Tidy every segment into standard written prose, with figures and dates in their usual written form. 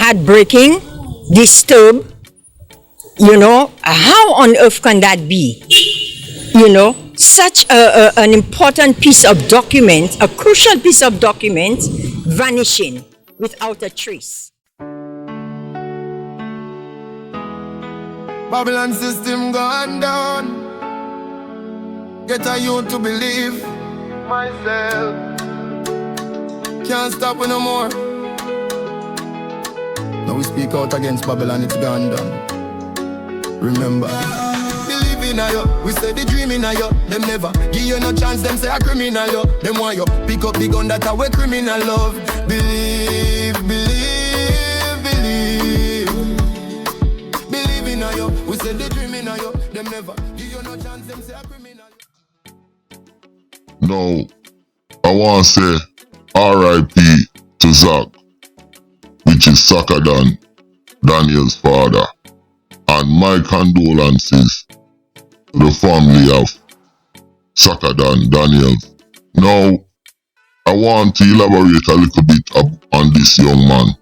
heartbreaking, disturbed. How on earth can that be? Such an important piece of document, a crucial piece of document, vanishing without a trace. Babylon system gone down. Get a youth to believe myself. Can't stop it no more. Now we speak out against Babylon, it's gone down. Remember, believe in you. We say the dream in you. Them never give you no chance. Them say a criminal you. Them want you pick up the gun that a way criminal love. Believe, believe, believe. Believe in you. We say the dream in you. Them never give you no chance. Them say a criminal. No, I want to say R.I.P. to Zach, which is Sakadan, Daniel's father. And my condolences to the family of Sakadan Daniels. Now, I want to elaborate a little bit on this young man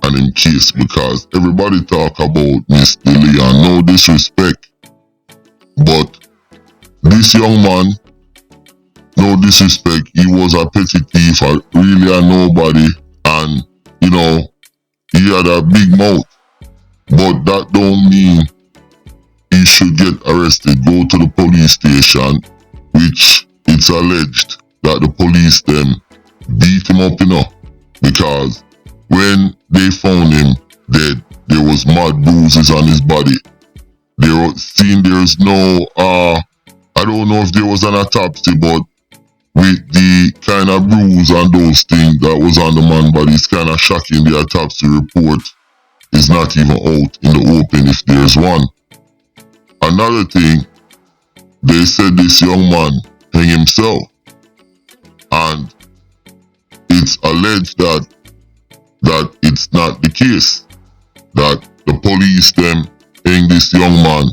and his case, because everybody talk about Miss Leon, no disrespect. But this young man, no disrespect, he was a petty thief, really a nobody, and he had a big mouth. But that don't mean he should get arrested. Go to the police station, which it's alleged that the police them beat him up, because when they found him dead, there was mad bruises on his body. They were seen there's no, I don't know if there was an autopsy, but with the kind of bruise and those things that was on the man's body, it's kind of shocking. The autopsy report is not even out in the open if there's one. Another thing, they said this young man hung himself, and it's alleged that it's not the case, that the police them hang this young man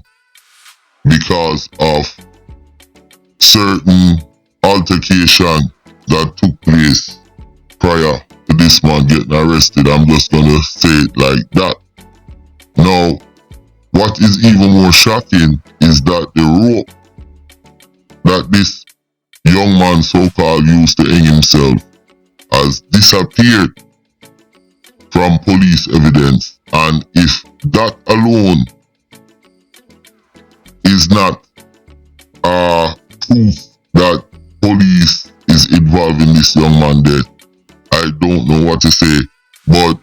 because of certain altercation that took place prior to this man getting arrested. I'm just gonna say it like that. Now, what is even more shocking is that the rope that this young man so-called used to hang himself has disappeared from police evidence. And if that alone is not proof that police is involved in this young man's death, I don't know what to say. But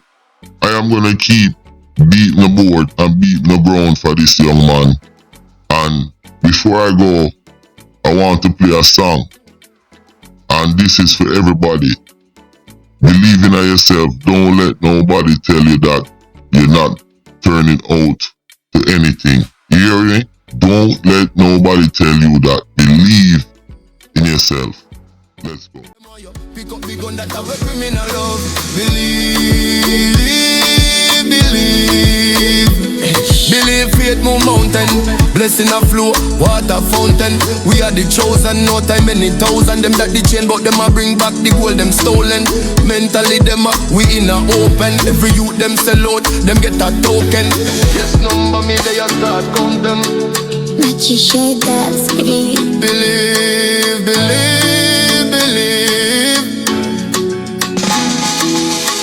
I am gonna keep beating the board and beating the ground for this young man. And before I go, I want to play a song, and this is for everybody. Believe in yourself. Don't let nobody tell you that you're not turning out to anything. You hear me? Don't let nobody tell you that. Believe in yourself. Let's go. Pick up the gun that have a criminal love. Believe, believe. Believe, faith move mountain. Blessing a flow, water fountain. We are the chosen, no time many thousand. Them that the chain, but them a bring back the gold them stolen. Mentally them a, we in a open. Every youth them sell out, them get a token. Yes, number me they a start count them. Let you share that spirit. Believe, believe, believe.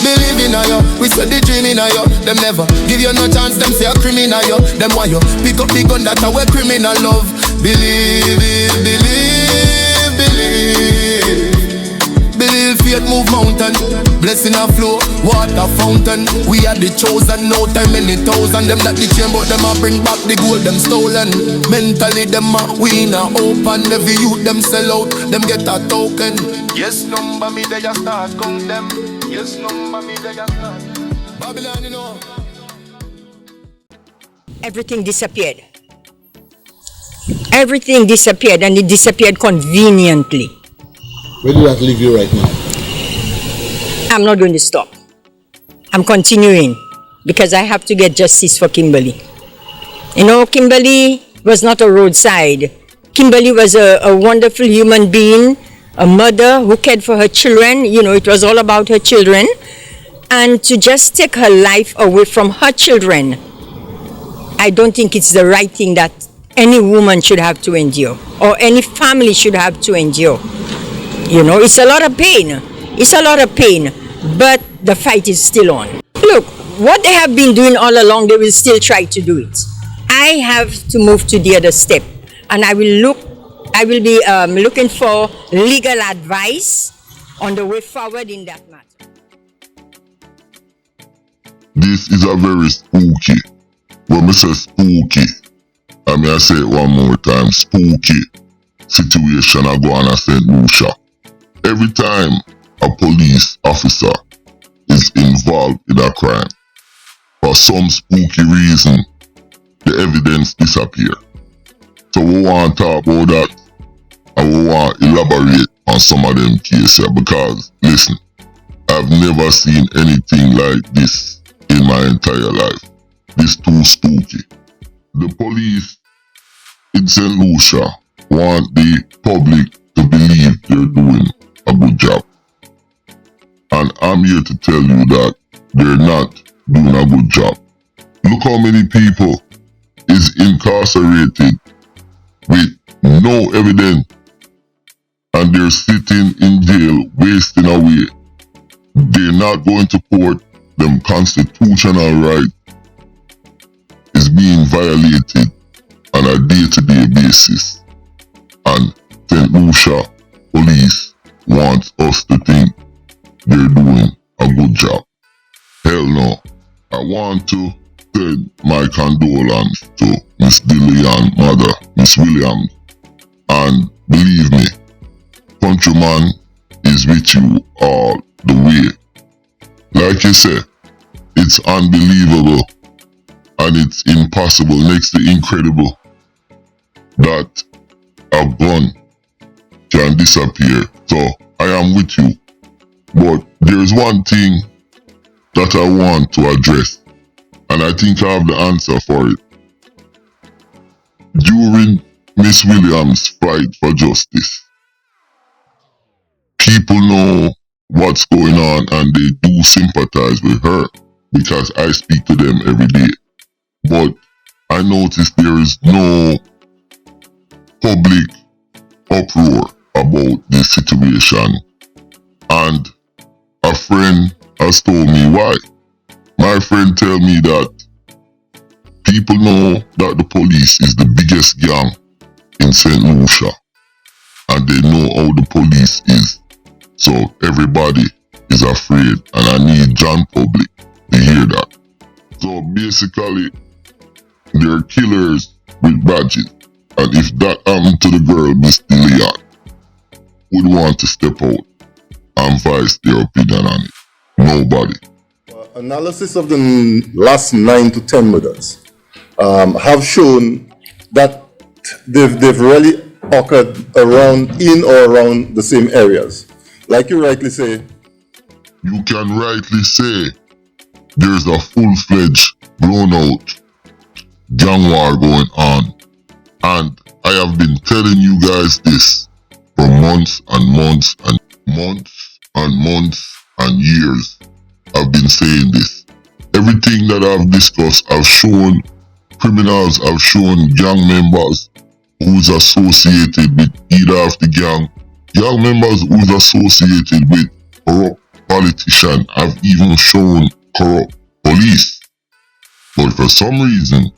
Believe in you, we said the dream in you. Them never give you no chance, them say a criminal you. Them want you pick up the gun that a way criminal love. Believe it, believe, believe. Believe, faith move mountain. Blessing a flow, water fountain. We are the chosen, no time many thousand. Them that the chain, but them a bring back the gold them stolen. Mentally them a we in a open. Every youth them sell out, them get a token. Yes, number me they just start count them. Yes, number me they just start. Babylon, you know. Everything disappeared. Everything disappeared, and it disappeared conveniently. Where do that leave you right now? I'm not going to stop. I'm continuing because I have to get justice for Kimberly. Kimberly was not a roadside. Kimberly was a wonderful human being, a mother who cared for her children. It was all about her children. And to just take her life away from her children, I don't think it's the right thing that any woman should have to endure, or any family should have to endure. You know, it's a lot of pain. It's a lot of pain, but the fight is still on. Look, what they have been doing all along, they will still try to do it. I have to move to the other step, and I will be looking for legal advice on the way forward in that matter. This is a very spooky, when I say spooky, I mean I say it one more time, spooky situation I go on at St. Lucia. Every time a police officer is involved in a crime, for some spooky reason, the evidence disappear. So we want to talk about that, and we want to elaborate on some of them cases, because listen, I've never seen anything like this in my entire life. This too spooky. The police in St. Lucia want the public to believe they're doing a good job. And I'm here to tell you that they're not doing a good job. Look how many people is incarcerated with no evidence, and they're sitting in jail wasting away. They're not going to court. Them constitutional right is being violated on a day-to-day basis, and St. Lucia police wants us to think they're doing a good job. Hell no. I want to send my condolence to Miss Dillion's mother, Miss Williams, and believe me, Countryman is with you all the way. Like you said, it's unbelievable and it's impossible, next to incredible, that a gun can disappear. So I am with you. But there's one thing that I want to address, and I think I have the answer for it. During Miss Williams' fight for justice, people know what's going on and they do sympathize with her, because I speak to them every day. But I notice there is no public uproar about this situation, and a friend has told me why. My friend tell me that people know that the police is the biggest gang in St. Lucia, and they know how the police is. So everybody is afraid, and I need John Public to hear that. So basically, they're killers with badges, and if that happened to the girl, Miss Leon, would want to step out and voice their opinion on it? Nobody. Analysis of the last 9 to 10 murders have shown that they've really occurred in or around the same areas. Like you rightly say. You can rightly say there's a full-fledged, blown-out gang war going on. And I have been telling you guys this for months and months and months and months and years. I've been saying this. Everything that I've discussed, I've shown criminals, I've shown gang members who's associated with either of the gang members who's associated with corrupt politicians. I've even shown corrupt police. But for some reason,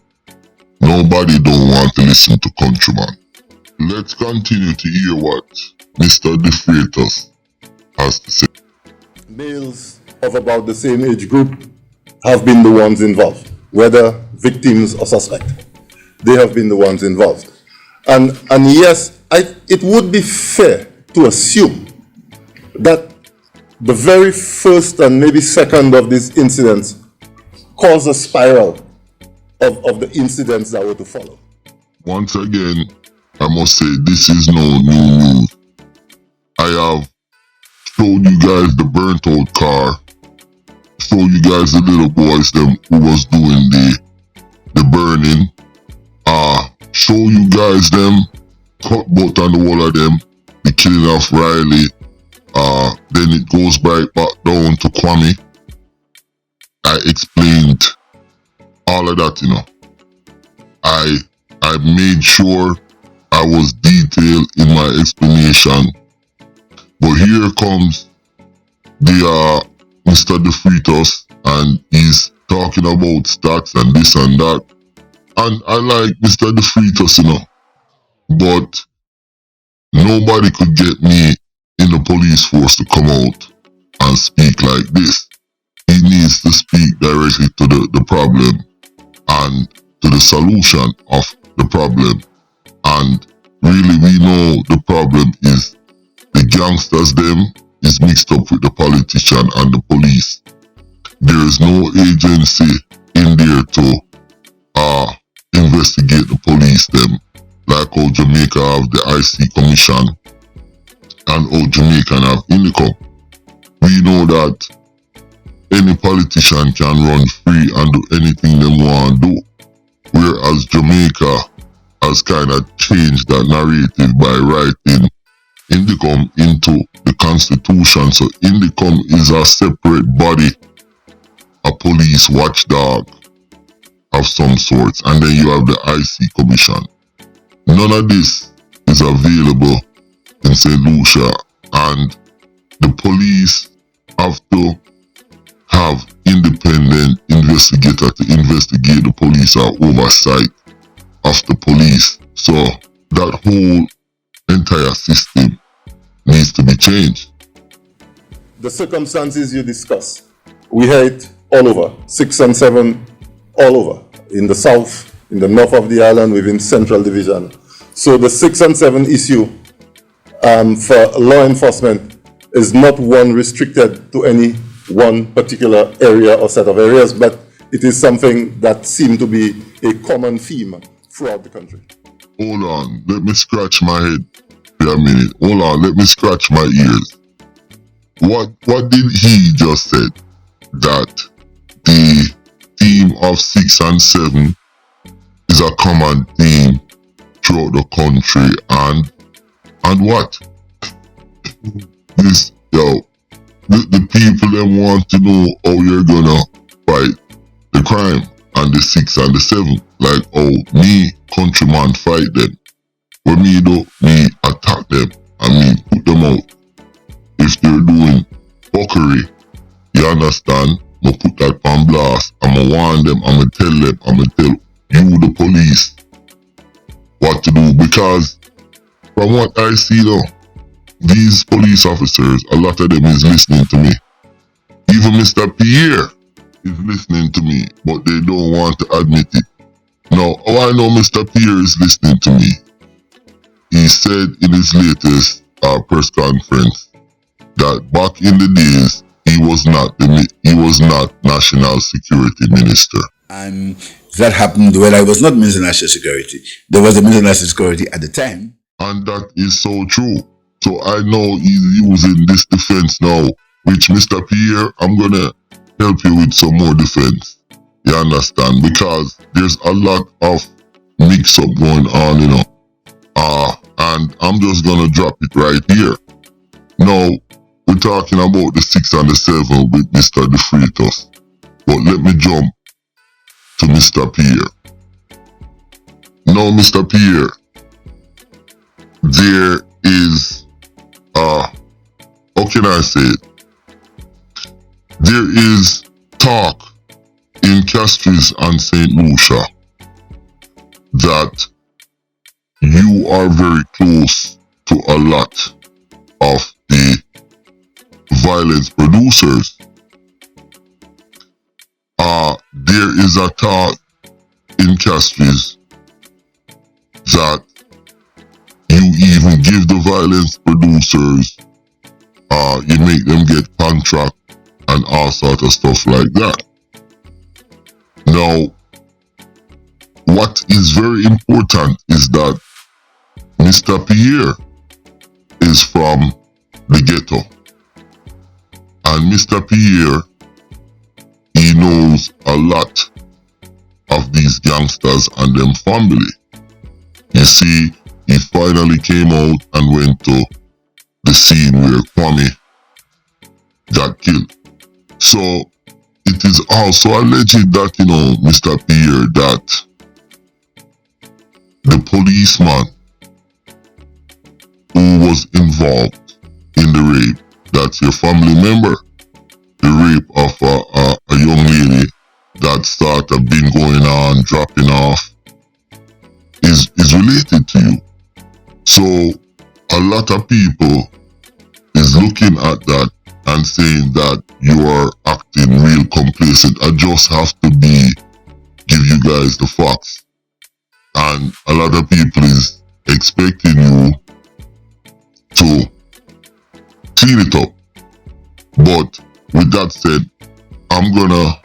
nobody don't want to listen to Countryman. Let's continue to hear what Mr. DeFreitas has to say. Males of about the same age group have been the ones involved, whether victims or suspect. They have been the ones involved. And yes, it would be fair to assume that the very first and maybe second of these incidents caused a spiral of the incidents that were to follow. Once again, I must say this is no new news. I have showed you guys the burnt out car, showed you guys the little boys them who was doing the burning, show you guys them cut both on the wall of them, the killing of Riley, then it goes back down to Kwame, I explained all of that, you know. I made sure I was detailed in my explanation. But here comes the Mr. DeFritos, and he's talking about stats and this and that. And I like Mr. DeFritos, you know. But nobody could get me in the police force to come out and speak like this. He needs to speak directly to the problem and to the solution of the problem. And really, we know the problem is the gangsters them is mixed up with the politician and the police. There is no agency in there to investigate the police them, like how Jamaica have the IC Commission and how Jamaican have Indicom. We know that any politician can run free and do anything they want to do, whereas Jamaica has kind of changed that narrative by writing Indicom into the constitution. So Indicom is a separate body, a police watchdog of some sorts, and then you have the IC Commission. None of this is available in St. Lucia, and the police have to have independent investigator to investigate the police or oversight of the police. So that whole entire system needs to be changed. The circumstances you discuss, we hear it all over, 6 and 7, all over, in the south, in the north of the island, within Central Division. So the 6 and 7 issue for law enforcement is not one restricted to any one particular area or set of areas, but it is something that seems to be a common theme throughout the country. Hold on, let me scratch my head for a minute. Hold on, let me scratch my ears. What did he just said? That the theme of 6 and 7 is a common theme throughout the country, and what? This, the people them want to know how you're gonna fight the crime and the 6 and the 7. Like how me, Countryman, fight them. When me do, me attack them and me put them out. If they're doing fuckery, you understand? I'ma put that on blast. I'ma warn them, I'ma tell them, I'ma tell you, the police, what to do. Because from what I see though, these police officers, a lot of them is listening to me. Even Mr. Pierre is listening to me, but they don't want to admit it. Now, how I know Mr. Pierre is listening to me? He said in his latest press conference that back in the days, he was not National Security Minister. And that happened when I was not Minister of National Security. There was a Minister of National Security at the time. And that is so true. So I know he's using this defense now, which Mr. Pierre, I'm going to help you with some more defense. You understand? Because there's a lot of mix-up going on, you know. And I'm just going to drop it right here. Now, we're talking about the 6 and the 7 with Mr. DeFritos. But let me jump to Mr. Pierre. Now, Mr. Pierre, there is, how can I say it? There is talk in Castries and St. Lucia that you are very close to a lot of the violence producers. There is a talk in Castries that you even give the violence producers, you make them get contract and all sort of stuff like that. Now, what is very important is that Mr. Pierre is from the ghetto. And Mr. Pierre, he knows a lot of these gangsters and them family. You see, he finally came out and went to the scene where Kwame got killed. So it is also alleged that, Mr. Pierre, that the policeman who was involved in the rape, that's your family member, the rape of a young lady that sort of been going on, dropping off, is related to you. So a lot of people is looking at that and saying that you are acting real complacent. I just have to give you guys the facts. And a lot of people is expecting you to clean it up. But with that said, I'm gonna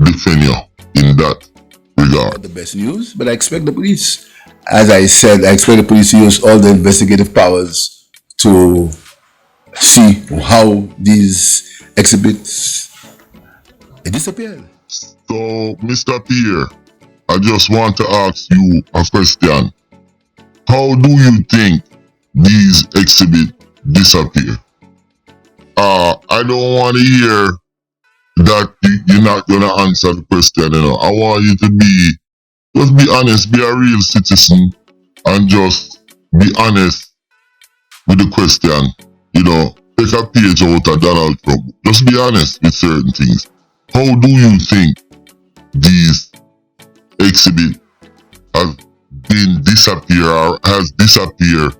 defend you in that regard. The best news, but I expect the police, as I said, I expect the police to use all the investigative powers to see how these exhibits disappeared. So, Mr. Pierre, I just want to ask you a question. How do you think these exhibits disappear? I don't want to hear that you're not going to answer the question. I want you to just be honest, be a real citizen, and just be honest with the question. Take a page out of Donald Trump. Just be honest with certain things. How do you think these exhibits have been disappear or has disappeared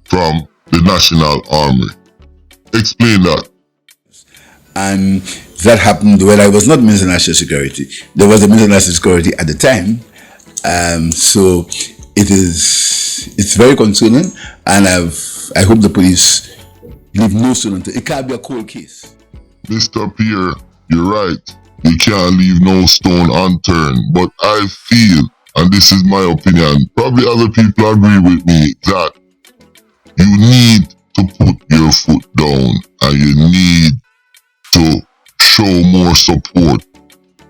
from the National Army? Explain that. And that happened when I was not Minister of National Security. There was a Minister of National Security at the time. So it's very concerning, and I hope the police leave no stone unturned. It can't be a cold case. Mr. Pierre, you're right. You can't leave no stone unturned. But I feel, and this is my opinion, probably other people agree with me, that you need to put your foot down and you need to show more support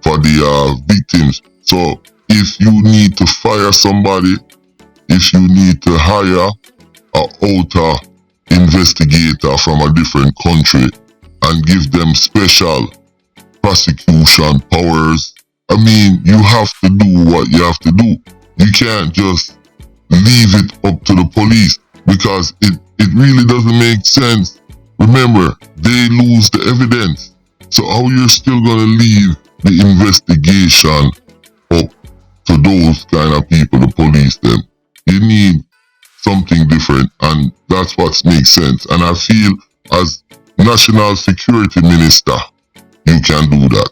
for the victims. So if you need to fire somebody, if you need to hire an outer investigator from a different country and give them special prosecution powers, you have to do what you have to do. You can't just leave it up to the police, because it really doesn't make sense. Remember, they lose the evidence. So how you're still going to leave the investigation up to those kind of people, the police them? You need something different, and that's what makes sense. And I feel as National Security Minister, you can do that.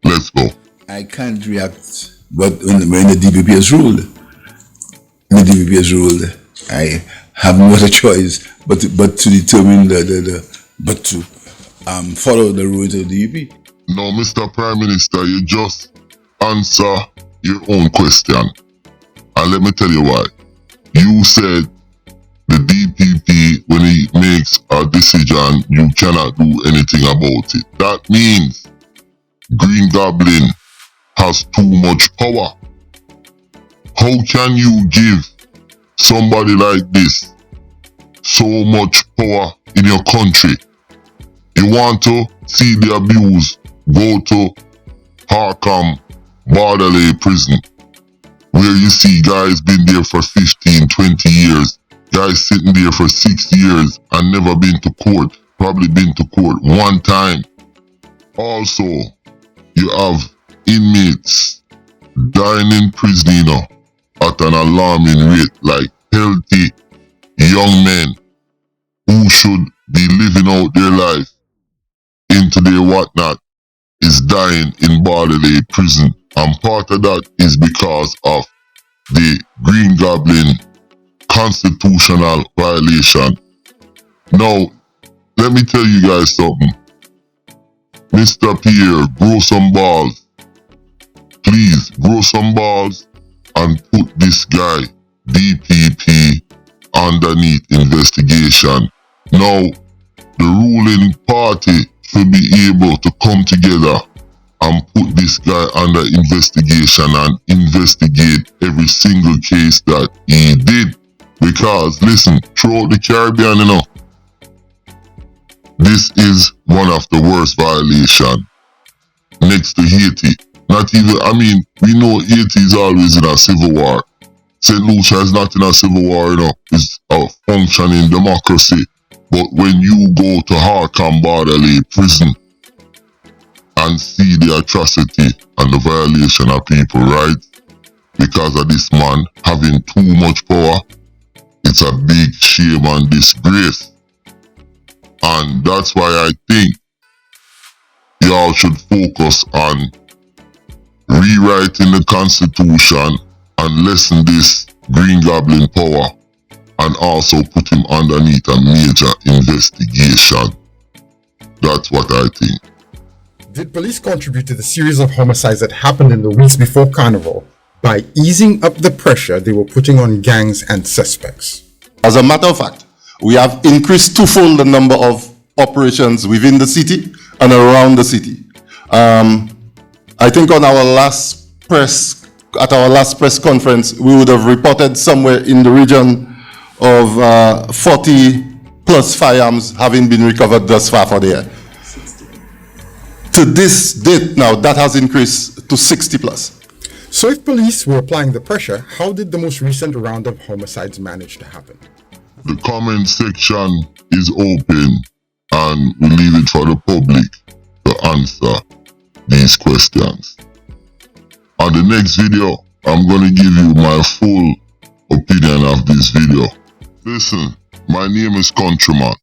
Let's go. I can't react, but when the DPP has ruled, I have no other choice but to determine but to follow the rules of the DPP. No, Mr. Prime Minister, you just answer your own question. And let me tell you why. You said the DPP, when he makes a decision, you cannot do anything about it. That means Green Goblin has too much power. How can you give somebody like this so much power in your country? You want to see the abuse, go to Harkham, Barbados prison, where you see guys been there for 15, 20 years, guys sitting there for 6 years and never been to court, probably been to court one time. Also, you have inmates dying in prison at an alarming rate, like healthy young men who should be living out their life into their whatnot is dying in Barbados prison. And part of that is because of the Green Goblin constitutional violation. Now, let me tell you guys something. Mr. Pierre, grow some balls. Please, grow some balls and put this guy, DPP, underneath investigation. Now, the ruling party should be able to come together and put this guy under investigation and investigate every single case that he did. Because, listen, throughout the Caribbean, this is one of the worst violations. next to Haiti. Not even, I mean, we know Haiti is always in a civil war. St. Lucia is not in a civil war, you know. It's a functioning democracy. But when you go to Harcam Borderley prison and see the atrocity and the violation of people's rights because of this man having too much power, it's a big shame and disgrace. And that's why I think y'all should focus on rewriting the Constitution and lessen this Green Goblin power, and also put him underneath a major investigation. That's what I think. Did police contribute to the series of homicides that happened in the weeks before Carnival by easing up the pressure they were putting on gangs and suspects? As a matter of fact, we have increased twofold the number of operations within the city and around the city. I think on our last press conference, we would have reported somewhere in the region of 40 plus firearms having been recovered thus far for the year. To this date now, that has increased to 60 plus. So if police were applying the pressure, how did the most recent round of homicides manage to happen? The comment section is open and we leave it for the public to answer these questions. On the next video, I'm going to give you my full opinion of this video. Listen, my name is Countryman.